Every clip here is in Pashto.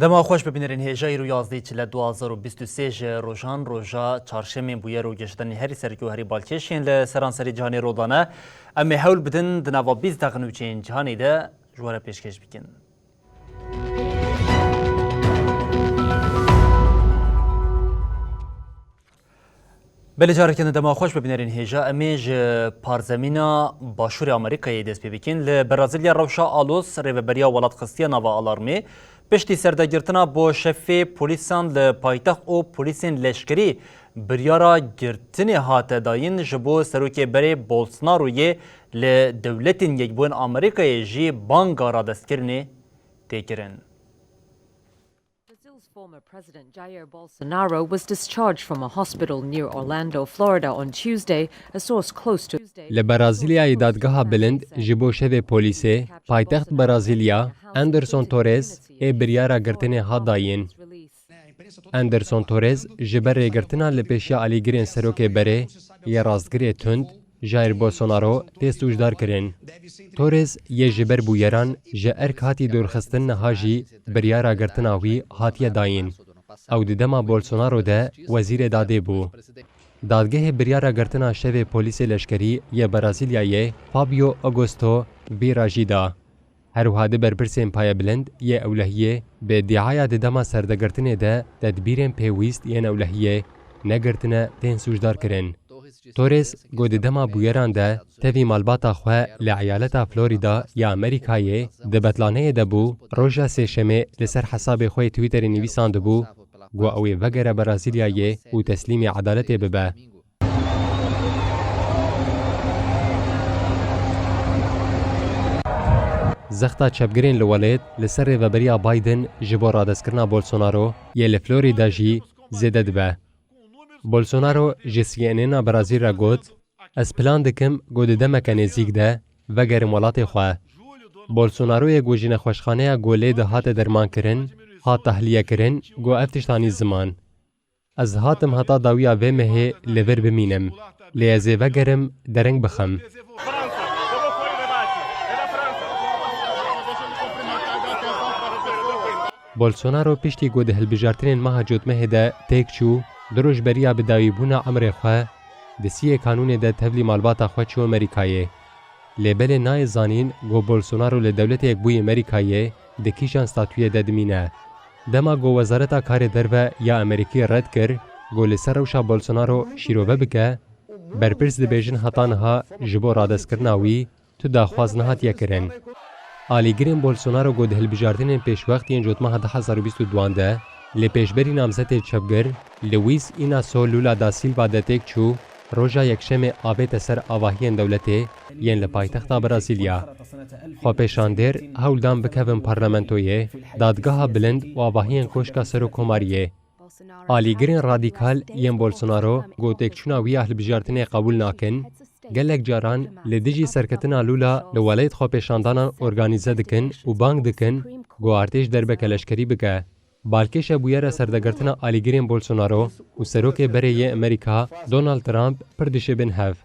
دما خوش ببینرین هجای رو 11 چل 2023 روزان روزا چهارشنبه بویه رو گشتن هری سرکی و هری بالکشین لسرانسری جهانی رودانه اما حول بدن دنوا 20 دقیقه نوچین جهانی ده جواره پیشکش بکن. بله جارکن دما خوش ببینرین هجا امیج پارزمینا باشور آمریکایی دست بکن لبرازیلیا روشا آلوس ریوبریا ولاد خستیا نوا آلارمی پشتی سردگرتنا با شفی پولیسان لپایتخت و پولیسین لشکری بریارا گرتن هات داین جبو سروک بری بولسناروی لدولتین یک بون آمریکای جی بانگارا دستکرنی تکرن. Brazil's former president Jair Bolsonaro was discharged from a hospital near Orlando, Florida on Tuesday, a source close to لبرازیلیا دادگاه بلند جبو شوی پولیسه پایتخت برازیلیا اندرسون تورز ای بریارا گرتن هات داین. اندرسون تورز جبر گرتنا لپیشیا علیگرین سروک بره یا راستگری تند جایر بولسونارو تست وجدار کرن. تورز یه جبر بویران جه ارک هاتی دورخستن نهاجی بریارا گرتناوی هاتی داین. او ددما بولسونارو ده وزیر داده بو. دادگاه بریارا گرتنا شوی پولیس لشکری یه برازیلیایه فابیو آگوستو بیراجیدا. هر وحده برپرسین پای بلند یه اولهیه به دعایا ددما سردگرتنه ده تدبیرین پیویست یه اولهیه نگرتنه تین سوجدار کرن. تورس گود دما بویران ده توی مالباتا خواه لعیالتا فلوریدا یا امریکایه ده بطلانه ده بو روژا سیشمه لسر حساب خواه تویتر نویسان ده بو گو اوی وگر برازیلیایه و تسلیم عدالت ببه. زختا چپگرین لولید لسر ریوبریا بایدن جبو رادستکرنا بولسونارو یه لفلوریدا جی زیده دبه. بولسونارو جسیانینا برازیل را گوت از پلان دکم گود دمک نزیک ده وگر مولات خواه. بولسوناروی گوجین خوشخانه گوله ده هات درمان کرن هات تحلیه کرن گو افتشتانی زمان. از هاتم هاتا داویا و مهی لور بمینم لیازه وگرم درنگ بخم. بولسونارو پشتی گود هلبجارتنین ماه جوت مه ده تیک چو دروش بریا بداوی بونا عمر خواه دسیه کانون ده تبلی مالباتا خواه چو امریکایه. لیبل نای زانین گو بولسونارو لدولت یک بوی امریکایه دکیشان ستاتوی ده دمینه. دما گو وزارتا کار دروه یا امریکی رد کر گو لسر روشا بولسونارو شیروه بکه برپرس ده بیجن حتانها جبو رادست کرناوی تو داخواز نهات یکرن. آلیگرین بولسونارو گو ده هلبجاردین پیش وقتی انجوت ماه 2022 ده لپیشبری نامزد چپگر لویس ایناسو لولا دا سیلوا دتک چو روژا یکشم آبیت سر آواهین دولته ین لپایتخت برازیلیا. خو پیشاندر هولدان بکوین پارلمنتویه دادگاه بلند و آواهین کوشکا سر و کماریه. آلیگرین رادیکال ین بولسونارو گو تکچونا وی اهل بجارتنه قبول ناکن گلک جاران لدیجی سرکتنا لولا لولیت خو پیشاندانا ارگانیزه دکن و بانگ دکن گو ارتش دربه کلشکری بکه. بالکش بویره سردگرتنا آلیگرین بولسونارو و سروک بره امریکا دونالد ترامپ پردشه بن هف.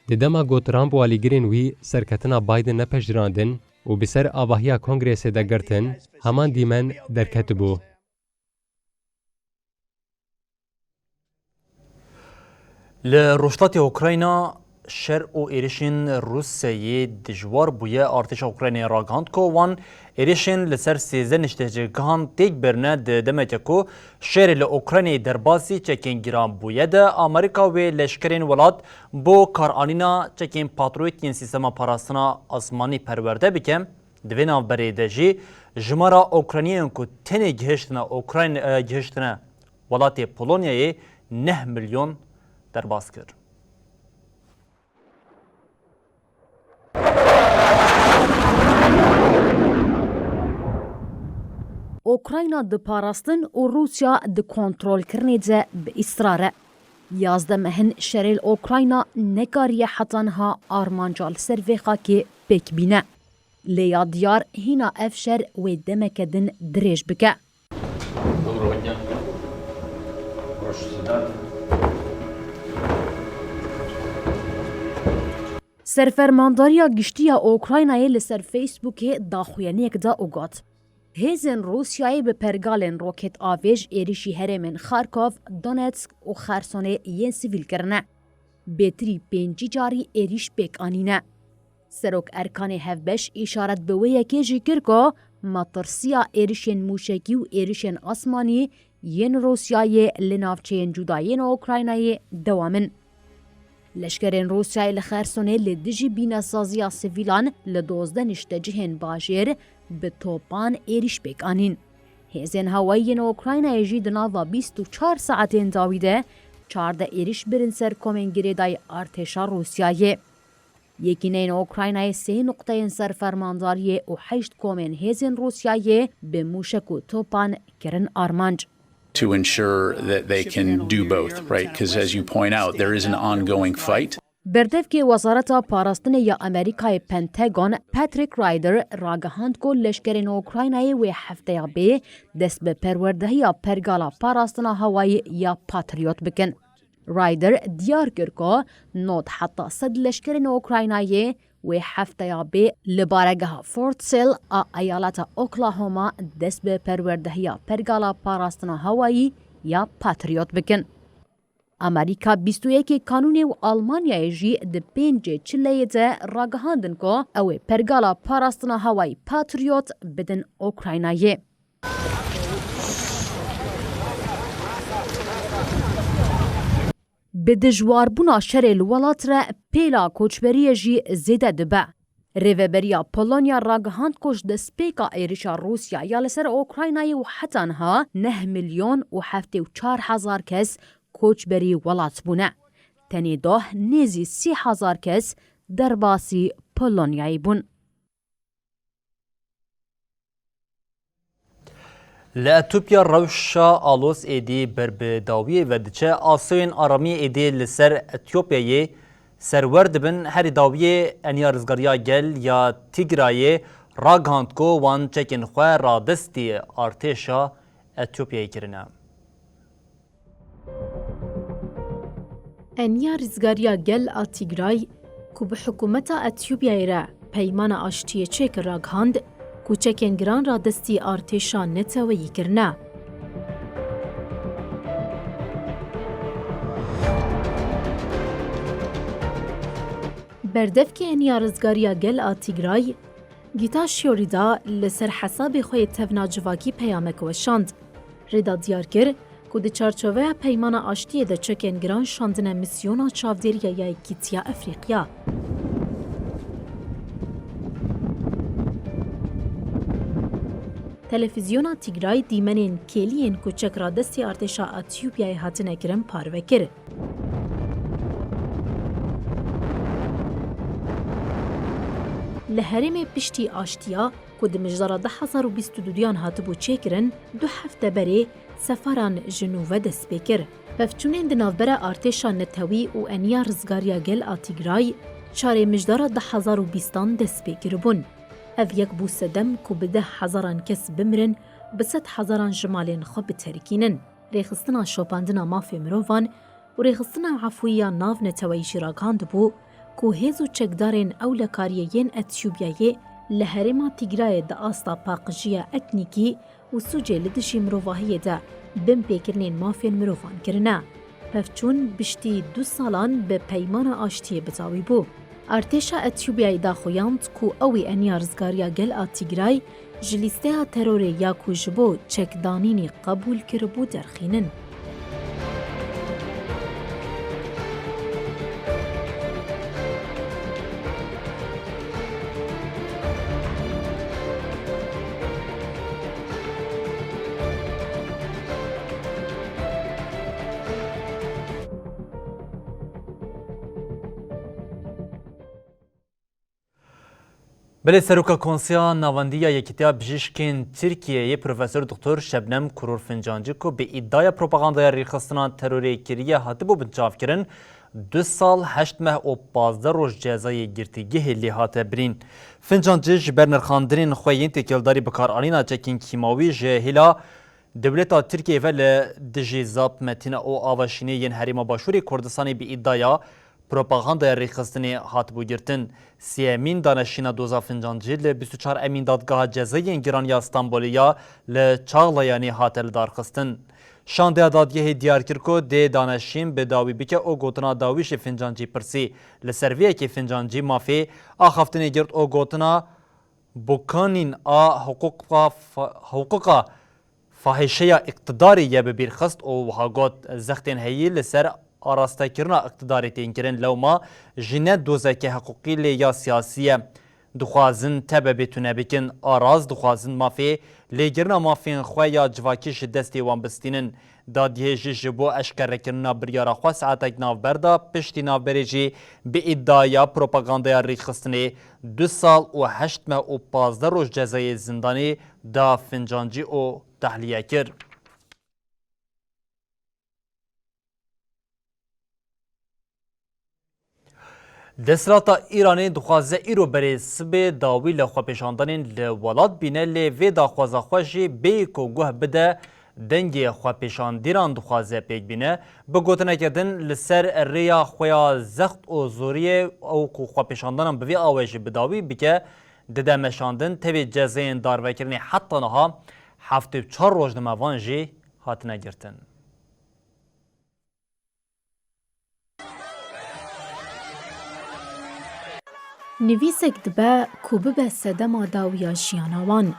ددما گو ترامپ و آلیگرین وی سرکتنا بایدن نپجراندن و بسر آواهیا کنگریس دگرتن همان دیمن درکت بو. لروشتات اوکراینا شر او ایریشین روسیه دجوار بویه ارتش اوکراینی راگاند کو وان ایریشین لسر سیزن نشتهجگان تیک برنه دمته کو شر لاوکراینی درباسی چکین گرام بویه ده امریکا و لشکرین ولاد بو کارانینا چکین پاترویت ین سیستما پاراستنا آسمانی پرورده بکم دوینا بریدجی جمارا اوکراینیان کو تنی گهشتنا ولات پولونیای 9 میلیون درباس کرد. اوکراینا د پاراستن و روسیا د کنترل کرنی ده به اصراره. 11 مهن شریل اوکراینا نکاری حتانها آرمانجال سرویخا که بک بینه. لیا دیار هینا افشر و دمکدن دریج بکه. Доброго дня. Прошу сідати. سرفرمانداریا گشتیا اوکراینای لسر فیسبوک داخوینیک دا اوگات. هێزن رووسیایی bi pergalên roket avêj êrişî herêmên Xarkov, Donetsk û Xersonê yên sivîl kirine. Bêtirî pêncî carî êriş pêk anîne. Serok Erkanê Hevbeş îşaret bi wê yekê jî kir ku matirsiya êrişên mûşekî û êrişên asmanî yên Rûsyayê li navçeyên cudayên Ukraynayê dewam in. Leşkerên Rûsyayê li Xersonê li dijî bînesaziya sivîlan li 12 niştecihên bajêr bi topan êriş pêk anîn. Hêzên hewayî yên Ukraynayê jî di nava 24 saetên dawî de 14 êriş birin ser komên girêdayî artêşa Rûsyayê. Yekîneyên Ukraynayê 3 noqteyên serfermandariyê û 8 komên hêzên Rûsyayê bi mûşek û topan kirin armanc. To ensure that they can do both, right? Because as you point out, there is an ongoing fight. Berdevkê Wezareta Parastinê ya Amerîkayê Pentagon, Patrick Ryder, ragihand ku leşkerên Ukraynayê wê hefteya bê dest bi perwerdehiya pergala parastina hewayî ya Patriot bikin. Ryder diyar kir ku not heta 100 leşkerên Ukraynayê wê hefteya bê li baregeha Fort Sill a eyaleta Oklahoma dest bi perwerdehiya pergala parastina hewayî ya Patriot bikin. Amerîka 21 kanûnê û Almanyayê jî di 5 çileyê de ragihandin ku ew ê pergala parastina hewayî Patriot bidin Ukraynayê. Bi dijwarbûna şerê li welat re pêla koçberiyê jî zêde dibe. Rêveberiya Polonya ragihand ku ji destpêka êrişa Rûsya ya li ser Ukraynayê û heta niha 9 milyon û 74,000 kes koçberî welat bûne. Tenê doh nêzî 30,000 kes derbasî Polonyayê bûn. Li Etiyopya rewşa alos êdî ber bi dawiyê ve diçe asayên aramiyê êdî li ser Etiyopyayê serwer dibin herî dawiyê eniya rizgariya gel ya Tigrayê ragihand ku wan çekên xwe radestî artêşa Etiyopyayê kirine. Eniya rizgariya gel a Tigray ku bi hikûmeta Etiyopyayê re peymana aştiyê çêkir ragihand ku çekên giran radestî artêşa neteweyî kirine. Berdevkê eniya rizgariya gel a Tigray Gîtaşyo Rîda li ser hesabê xwe yê tevna civakî peyamek weşand. Rêda diyar kir ku di çarçoveya peymana aştiyê de çekên giran şandine misyona çavdêriya Yekîtiya Efrîqiya. Televizyona Tigray dîmenên kêliyên ku çek radestî artêşa Etiyopyayê hatine kirin parve kir. Li herêmê piştî aştiya ku di mijdara 2022 hatibû çêkirin, 2 hefte berê sefaran ji nû ve dest pê kir. Pevçûnên di navbera artêşa netewî û eniya rizgariya gel a Tigray çarê mijdara 2020 dest pê kiribûn. Ev yek bû sedem ku bi 10,000 kes bimirin, bi 100,000 ji malên xwe biterikînin. Rêxistina şopandina mafê mirovan û rêxistina efûyiya nav neteweyî jî ragihand bû ku hêz û çekdarên ewlekariyê yên Etiyopyayê li herêma Tigrayê di asta paqijiya etnîkî û sûcê li dijî mirovahiyê de bin pêkirinên mafên mirovan kirine. Pevçûn biştî 2 salan bi peymana aştiyê bitawî bû. Artêşa Etiyopyayê daxuyand ku ew ê eniya rizgariya gel a Tigray ji lîsteya terorê ya ku ji bo çekdanînê qebûl kiribû derxînin. Belê Seroka Konseya Navandiya Yekîtiya Bijîşkên Tirkiyeyê Profesör Dr. Şebnem Kurur Fincancı ku bi îdaya propagandaya rêxistina terorê kiriye hatibû bincavkirin 2 sal 8 meh û 15 roj cezayê girtîgehê lê hate birîn. Fincancı ji ber nirxandinên xwe yên têkildarî bikaranîna çekên kîmawî ji hêla Dewleta Tirkiye ve li dijî zapmetîna û avaşînê yên Herêma Başûrê Kurdistanê bi îdaya پروپاغاندای ریخستنی هات بو گرتن. سیمین دانشینا دوزا فنجانجی ل 24 امین دادگاه جزایی گرانی استانبولیا ل چاغلیانی هات لدارخستن. شانده دادگاه دیارکرکو ده دانشین به داوی بکه او گوتنا داویش فنجانجی پرسی لسرویه که فنجانجی مافی آخفتنی گرد او گوتنا بوکانین حقوق فاحشه اقتداری یه ببیرخست او هاگوت زختین هیی لسر آراسته کرنا اقتداری تینکرین لوما جنه دوزک حقوقی لیا سیاسیه دخوازن تبه بتونه بکن آراز دخوازن مافی لگرنا مافین خواه یا جواکیش دستی وان بستینن دادیه جبو اشکره کرنا بریارا خواه ساعتک ناو بردا پشتی ناو بریجی به ادعایا پروپاگاندیا ریخستنی 2 سال و 8 ماه و 15 روز جزای زندانی دا فنجانجی او تحلیه کرد. دسلاتا ایرانی دخوازه ایرو بری سبه داوی لخوا پیشاندانین لولاد بینه لوی دا خوازه خوشی بی که گوه بده دنگی خوا پیشاندیران دخوازه پیک بینه بگوتنه کردن لسر ریا خویا زخت و زوریه او که خوا پیشاندانان بوی آویجی بداوی بکه دده مشاندن تبی جزین دار وکرنی حتی نها 74 روز نموان جی هاتنه گرتن. نویسک دبه کو ببه سدما داویا ژیاناوان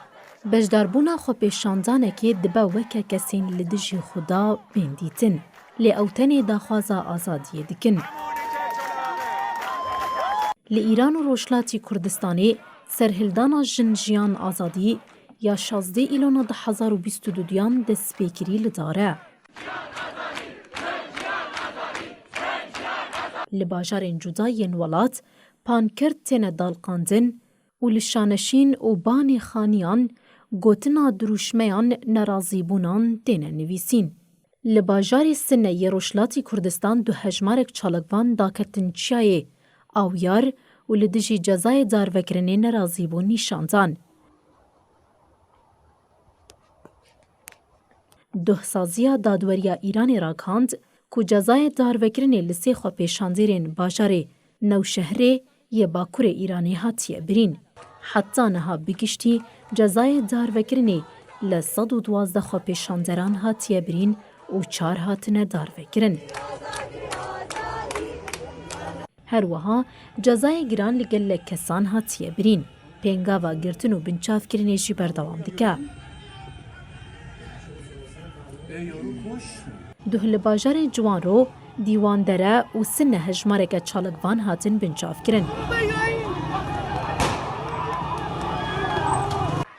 بجداربونا خو پیشاندانکی دبه وکه کسین لدجی خدا بندیتن لی اوتنی داخوازا آزادیه دکن. لی ایران و روشلاتی کردستانی سرهلدانا جنجیان آزادی یا 16 ایلونا 2022 دست پیکری لداره. لباجارین جداین ولات پانکرد تینه دالقاندن و لشانشین و بانی خانیان گوتنا دروشمیان نرازیبونان تینه نویسین. لباجاری سنه یروشلاتی کردستان دو هجمارک چالکوان داکتن چیای آویار و لدجی جزای داروکرنی نرازیبون نیشاندان. دوهسازیا دادوریا ایرانی راکاند که جزای داروکرنی لسی خو پیشاندیرین باجاری نوشهره یه باکور ایرانی هاتیه برین. حتی نها بگشتی جزای داروکرنی ل112 خو پیشاندران هاتیه برین و 4 هاتنه داروکرن. هر وها جزای گران لگل کسان هاتیه برین. پینگاوا گرتن و بنچاف کرنی جی بردوام دکه. دوهل باجار جوان رو دیوان دره و سن هجمارک چالکوان هاتن بنچاف کرن.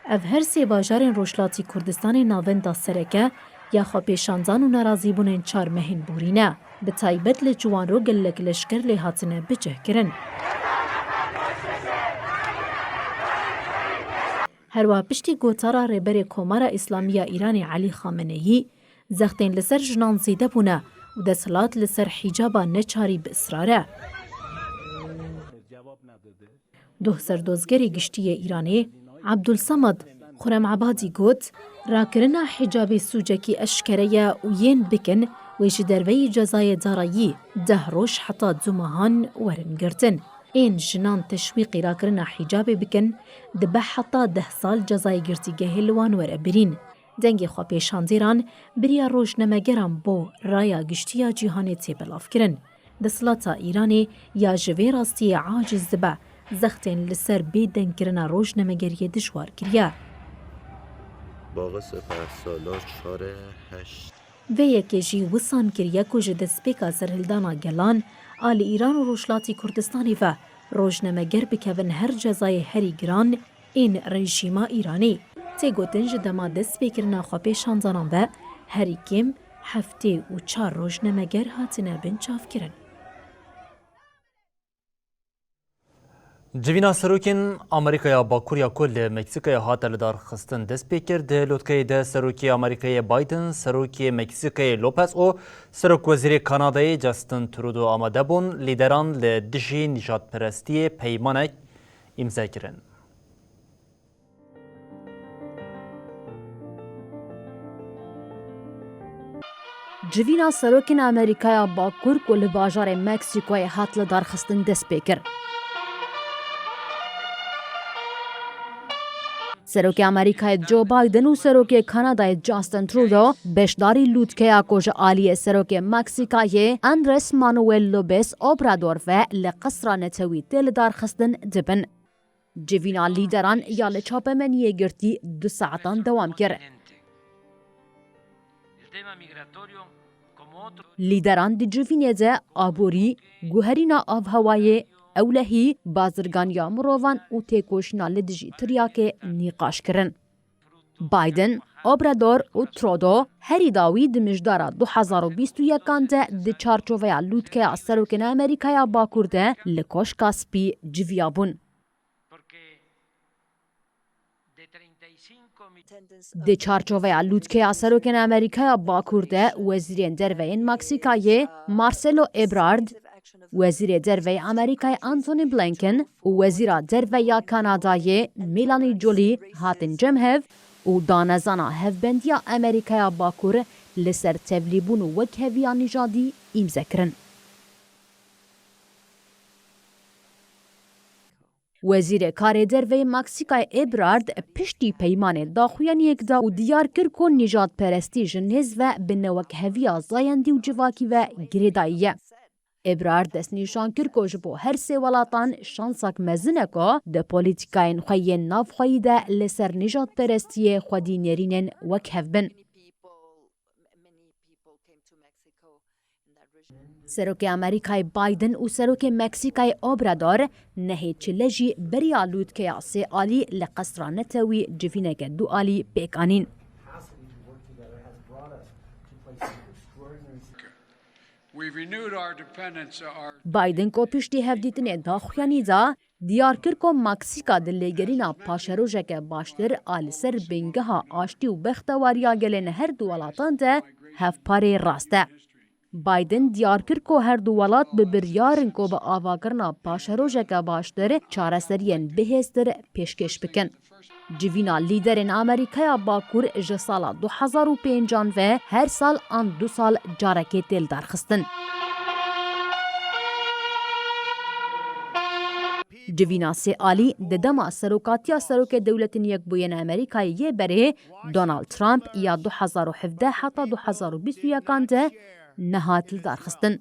او هر سی باجارین روشلاتی کردستان ناوندا سرکه یا خو پیشاندان و نرازیبونین 4 مهین بورینه. به تایبت لجوان رو گلک لشکر لی هاتنه بجه کرن. هروا پشتی گوتارا ریبر کومارا اسلامیه ایرانی علی خامنه‌ای زختین لسر جنان زیده بونه و دسلات لسر حجابا نچاری به اصراره. دوه سردوزگری گشتی ایرانی عبدالصمد خرم عبادی گوت راکرنا حجاب سوجکی اشکره و ین بکن ویش دروی جزای دارایی 10 روش حتی زمهان ورنگرتن. این جنان تشویقی راکرنا حجاب بکن دبه حتی 10 سال جزای گرتیگه هلوان ورابرین. دنگی خوا پیشاندیران بریا روشنمگران بو رایا گشتیا جیهانی تیبلاف کرن. دسلاتا ایرانی یا جوی راستی عاجز دبه زختین لسر بی دنگ کرنا روشنمگری دشوار کریا. باغ سپهسالار 4-8 و یکی جی وسان کریا که جد سپیکا سرهلدانا گلان آل ایران و روشلاتی کردستانی و روشنمگر بکون هر جزای هری گران این رژیما ایرانی. تیگوتن جدما دست بکرنا خوا پیشاندانان و هری کم 7 و 4 روشنمگر هاتنه بنچاف کرن. جوینا سروکین آمریکا باکوریا کل مکسیکا هات لدار خستن دست پیکر ده لوتکای ده سروکی آمریکای بایدن سروکی مکسیکای لوپس و سروک وزیر کانادای جاستن ترودو آماده بون لیدران لدجی نجات پرستی پیمانک امضا کرن. جوینا سروکین امریکای باکور کو له باجار مکسیکوی هات له دارخستن دست پیکر. سروک امریکای جو بایدن و سروک کانادای جاستن ترودو بشداری لوتکیا کوج عالی سروک مکسیکای اندرس مانوئل لوبس اوبرادور و لقصر نتوی تل دارخستن دبن. جوینا لیدران یا لچاپمنیه گرتی 2 ساعتان دوام کرد. لیدران دی جوینه ده آبوری گوهرینا آب هوای اولهی بازرگان یا مروان و تکوشنا لدجی تریاک نیقاش کرن. بایدن، اوبرادور و ترودو هری داوی دمجدارا 2021 ده دی چارچوویا لوتکیا سروکن امریکایا باکورده لکوش کاسپی جویابون. د چارچوویا لوتکیا سروکن امریکایا باکورده وزیر دروین مکسیکای مارسلو ابرارد، وزیر دروی امریکای آنتونی بلینکن و وزیر دروی کانادای میلانی جولی هاتن جمهو و دانزانا هفبندیا امریکای باکور لسر تبلیبون و وکهویا نژادی امضا کرن. وزیر کار دروی مکسیکای ابرارد پشتی پیمان داخویان یکدا و دیار کر که نژاد پرستی جنهز و به وکهویا زایندی و جواکی و گریداییه. ابرار دست نیشان کر که جبو هر سه ولاتان شانساک مزنه که ده پولیتیکاین خوی ناف خوی ده لسر نجات پرستی خودی نرینن وکهف بن. سروک امریکای بایدن و سروک مکسیکای اوبرادور نهی چلجی بریالود که یاسی آلی لقصرانتوی جوینک دو آلی پیکانین. بایدن کو پشتی هفدیتن داخویانی دا دیار کر کو مکسیکا دلیگرینا پاشروژک باشتر آل سر بینگها آشتی و بختواریا گلن هر دو ولاتان ده هف پاره راسته. بایدن دیار کر کو هر دو ولات به بریارن کو به آواگرنا پاشروژک باشتر چارسرین بهستر پیشکش بکن. جوینا لیدرین امریکای باکور جسالا 2005 و هر سال آن 2 سال جارکی تل درخستن. جوینا سی آلی ددما سروکاتیا سروک دولت یک بوین امریکایی بره دونالد ترامپ یا 2017 حتی 2021 ده نهات درخستن.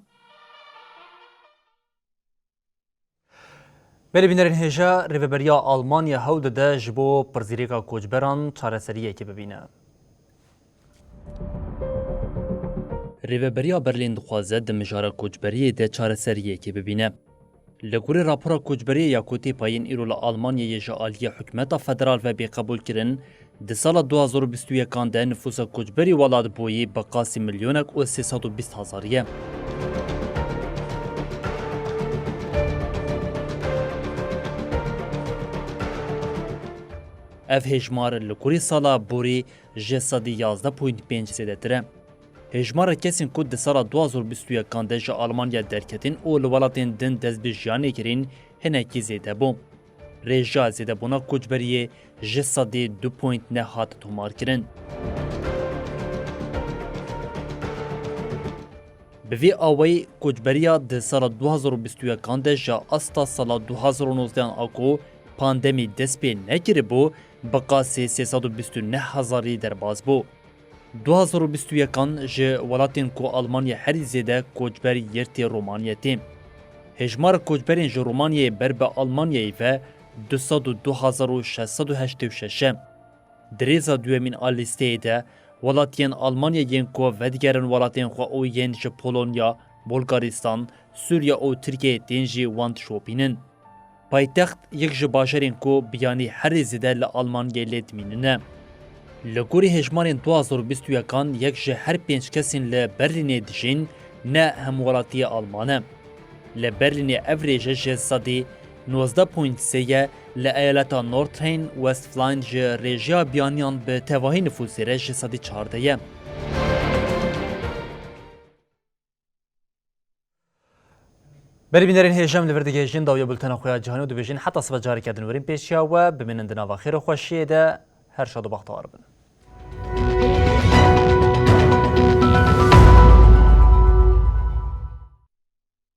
بله بینرین هجا ریوبریا آلمانیا هول ده جبو پرزیریکا کوچبران چارەسەریە که ببینه. ریوبریا برلین دخوازه ده مجاره کوچبریه ده چارەسەریە که ببینه. لگوری راپورا کوچبری یا کوتی پایین ایرو لآلمانیا یجا آلیه حکمتا فدرال و بی قبول کرن ده سال 2021 ده نفوس کوچبری ولاد بویی بقاسی میلیونک و 320,000. اف هجمار لکوری سالا بوری جسادی 11.5 زیادتره. هجمار کسین کود ده سالا 2021 ده جا آلمانیا درکتین او لولاتین دن دست به جیانه کرین هنکی زیده بوم. ریجا زیده بونا کوچبریه جسادی 2.9 هات تومار کرن. بوی آوی کوچبریا ده سالا 2021 ده جا استا سالا 2019 آکو پاندمی دست به نگیره بو بقاسی 329,000 درباز بو. 2021 جه ولاتین کو آلمانیا هر زیده کوچبر یرتی رومانیتی. هجمار کوچبرین جه رومانیای بر به آلمانیای و 202,686. دریزا دومین آلیسته ده ولاتین آلمانیا ین کو و دیگرن ولاتین خو او ین جه پولونیا، بلغارستان، سوریا و ترکیه دینجی واند شوپینن. پایتخت یک جباشرین کو بیانی هر زیده لآلمان گلید میننه. لگوری هجمارین 2021 یک جه هر 5 کسین لبرلین دیجین نه همولاتی آلمانه. لبرلین اوریج جه صدی 19.3 لایالتا نورترین وستفلاین جه ریجیا بیانیان به تواهی نفوسی ره جه صدی 14. بری بینرین هیجم لوردگی جین داویا بولتن خویا جهانی و دویجین حتی صبح جاری کردن ورین پیشیا و بمینند نوا خیر و خوشیه ده هر شاد و بختار بن.